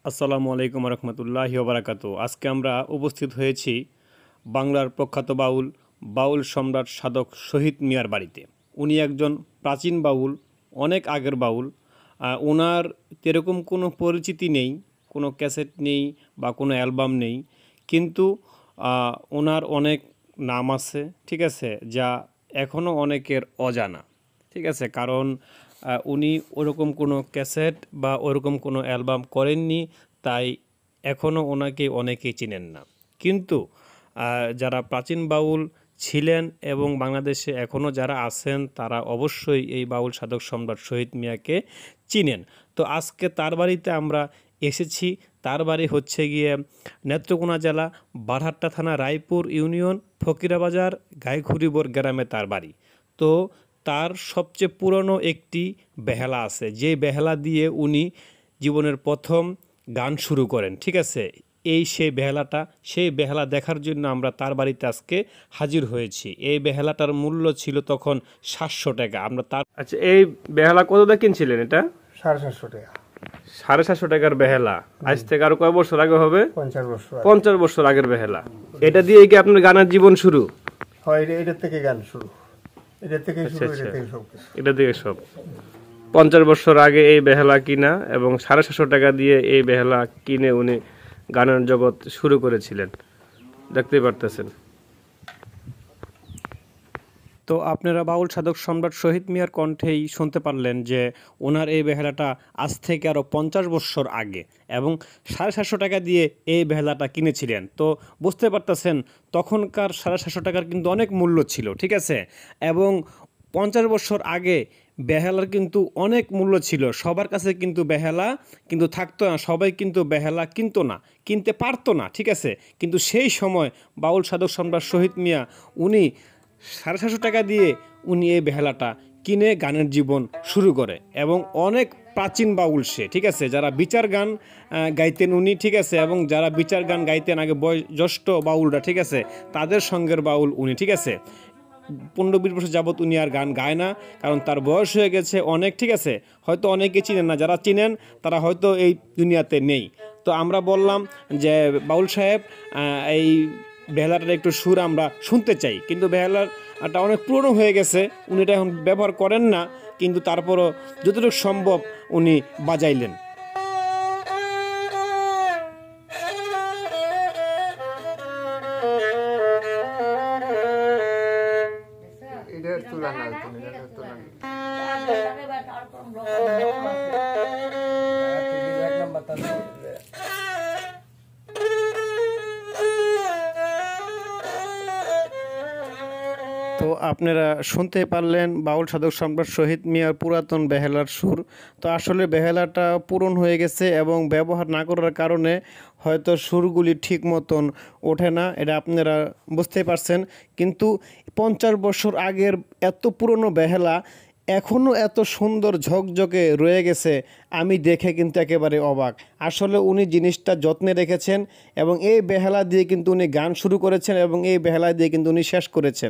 আসসালামু আলাইকুম রহমতুল্লাহি ওবারাকাতু। আজকে আমরা উপস্থিত হয়েছি বাংলার প্রখ্যাত বাউল বাউল সম্রাট সাধক শহীদ মিয়ার বাড়িতে। উনি একজন প্রাচীন বাউল, অনেক আগের বাউল। ওনার এরকম কোনো পরিচিতি নেই, কোনো ক্যাসেট নেই বা কোনো অ্যালবাম নেই, কিন্তু ওনার অনেক নাম আছে, ঠিক আছে, যা এখনও অনেকের অজানা, ঠিক আছে। কারণ উনি ওরকম কোনো ক্যাসেট বা ওরকম কোনো অ্যালবাম করেননি, তাই এখনও ওনাকে অনেকেই চিনেন না। কিন্তু যারা প্রাচীন বাউল ছিলেন এবং বাংলাদেশে এখনও যারা আছেন তারা অবশ্যই এই বাউল সাধক সম্রাট শহীদ মিয়াকে চিনেন। তো আজকে তার বাড়িতে আমরা এসেছি। তার বাড়ি হচ্ছে গিয়ে নেত্রকোনা জেলা বারহাট্টা থানা রায়পুর ইউনিয়ন ফকিরাবাজার গাইঘুরিবর গ্রামে তার বাড়ি। তো তার সবচেয়ে পুরনো একটি বেহালা আছে, যে বেহালা দিয়ে উনি জীবনের প্রথম গান শুরু করেন, ঠিক আছে। সেই বেহালাটা, সেই বেহালা দেখার জন্য আমরা তার বাড়িতে আজকে হাজির হয়েছি। এই বেহালাটার মূল্য ছিল তখন 700 টাকা। আমরা তার এই বেহালা কত দিয়ে কিনছিলেন? এটা 750 টাকা। 750 টাকার বেহালা। আজ থেকে আরো কয় বছর আগে হবে? 50 বছর আগের বেহালা। এটা দিয়ে কি আপনার গানের জীবন শুরু? হয়, এটা থেকে গান শুরু, এটা থেকে শুরু, এটা থেকে সব। 50 বছর আগে এই বেহালা কিনা এবং 750 টাকা দিয়ে এই বেহালা কিনে উনি গানের জগৎ শুরু করেছিলেন, দেখতেই পারতেছেন। তো আপনারা বাউল সাধক সম্রাট শহীদ মিয়ার কণ্ঠেই শুনতে পারলেন যে ওনার এই বেহালাটা আজ থেকে আরও 50 বছর আগে এবং 750 টাকা দিয়ে এই বেহালাটা কিনেছিলেন। তো বুঝতে পারতেছেন তখনকার 750 টাকার কিন্তু অনেক মূল্য ছিল, ঠিক আছে। এবং 50 বছর আগে বেহালার কিন্তু অনেক মূল্য ছিল। সবার কাছে কিন্তু বেহালা কিন্তু থাকতো না, সবাই কিন্তু বেহালা কিনতো না, কিনতে পারতো না, ঠিক আছে। কিন্তু সেই সময় বাউল সাধক সম্রাট শহীদ মিয়া উনি 750 টাকা দিয়ে উনি এই বেহালাটা কিনে গানের জীবন শুরু করে। এবং অনেক প্রাচীন বাউল সে, ঠিক আছে, যারা বিচার গান গাইতেন উনি, ঠিক আছে, এবং যারা বিচার গান গাইতেন আগে জ্যেষ্ঠ বাউলরা, ঠিক আছে, তাদের সঙ্গের বাউল উনি, ঠিক আছে। 15-20 বছর যাবৎ উনি আর গান গায় না, কারণ তার বয়স হয়ে গেছে অনেক, ঠিক আছে। হয়তো অনেকে চিনেন না, যারা চিনেন তারা হয়তো এই দুনিয়াতে নেই। তো আমরা বললাম যে বাউল সাহেব, এই বেহালাটার একটু সুর আমরা শুনতে চাই, কিন্তু বেহালাটা অনেক পুরনো হয়ে গেছে, উনি এটা এখন ব্যবহার করেন না, কিন্তু তারপরও যতটুকু সম্ভব উনি বাজাইলেন। তো আপনারা শুনতে পারলেন বাউল সাধক সম্রাট শহীদ মিয়ার পুরাতন বেহালার সুর। তো আসলে বেহালাটা পুরন হয়ে গেছে এবং ব্যবহার না করার কারণে হয়তো সুরগুলি ঠিক মতন ওঠে না, এটা আপনারা বুঝতে পারছেন। কিন্তু 50 বছর আগের এত পুরনো বেহালা এখনও এত সুন্দর ঝকঝকে রয়ে গেছে, আমি দেখে কিন্তু একেবারে অবাক। আসলে উনি জিনিসটা যত্নে রেখেছেন এবং এই বেহালা দিয়ে কিন্তু উনি গান শুরু করেছেন এবং এই বেহালা দিয়ে কিন্তু উনি শেষ করেছেন।